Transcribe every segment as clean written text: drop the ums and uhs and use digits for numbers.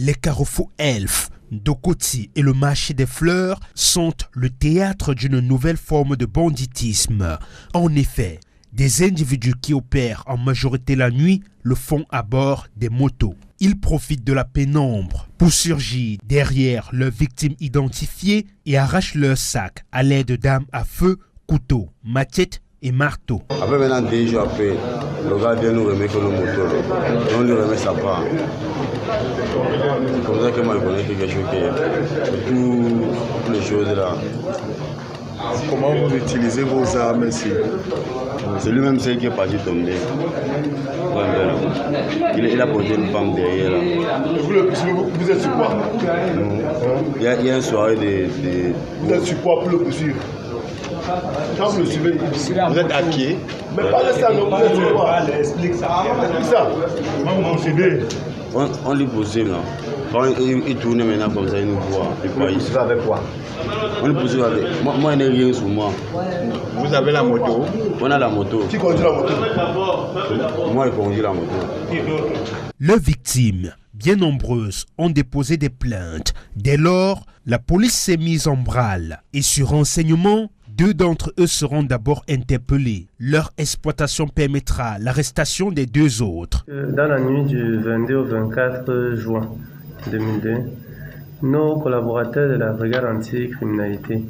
Les carrefours Elf, Dokoti et le marché des fleurs sont le théâtre d'une nouvelle forme de banditisme. En effet, des individus qui opèrent en majorité la nuit le font à bord des motos. Ils profitent de la pénombre pour surgir derrière leurs victimes identifiées et arrachent leurs sacs à l'aide d'armes à feu, couteaux, machettes et marteaux. Après maintenant, 2 jours après, le gars vient nous remettre nos motos. Et on lui remet sa part. C'est comme ça que moi je connais quelque chose que toutes les choses là. Comment vous utilisez vos armes ici? C'est lui-même qui est parti tomber. Il a posé une femme derrière là. Vous êtes sur quoi? Il y a une soirée de... Vous êtes sur quoi pour le poursuivre? Quand vous le suivez, vous êtes à qui? Mais pas de ça, non, vous êtes sur quoi? Explique ça. Explique ça. Comment vous suivez? On lui poursuit là. Quand il tourne maintenant comme ça, il nous voit. Vous le poursuivez avec quoi? On lui poursuit avec... Moi, il n'y a rien sur moi. Vous avez la moto? On a la moto. Qui conduit la moto? Moi, je conduis la moto. Leurs victimes, bien nombreuses, ont déposé des plaintes. Dès lors, la police s'est mise en branle. Et sur renseignement, 2 d'entre eux seront d'abord interpellés. Leur exploitation permettra l'arrestation des 2 autres. Dans la nuit du 22 au 24 juin 2002, nos collaborateurs de la brigade anti-criminalité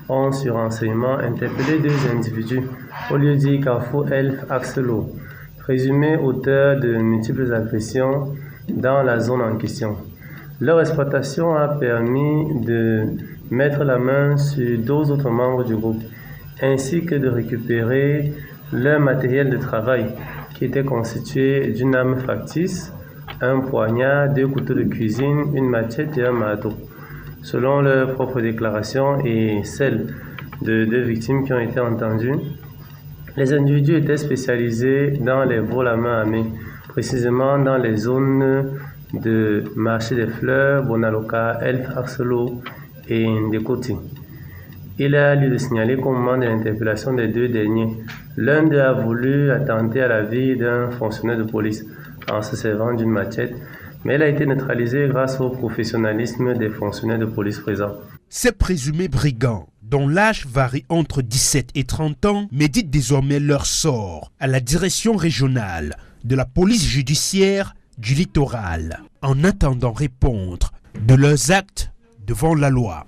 ont sur renseignement interpellé 2 individus au lieu dit Carrefour Elf Axelo, présumés auteurs de multiples agressions dans la zone en question. Leur exploitation a permis de mettre la main sur 2 autres membres du groupe, ainsi que de récupérer leur matériel de travail qui était constitué d'une arme factice, un poignard, 2 couteaux de cuisine, une machette et un marteau. Selon leurs propres déclarations et celles de 2 victimes qui ont été entendues, les individus étaient spécialisés dans les vols à main armée, précisément dans les zones de marché des fleurs, Bonaloka, Elf Axelo et Ndekoti. Il a lieu de signaler qu'au moment de l'interpellation des 2 derniers, l'un d'eux a voulu attenter à la vie d'un fonctionnaire de police en se servant d'une machette, mais elle a été neutralisée grâce au professionnalisme des fonctionnaires de police présents. Ces présumés brigands, dont l'âge varie entre 17 et 30 ans, méditent désormais leur sort à la direction régionale de la police judiciaire du littoral, en attendant répondre de leurs actes devant la loi.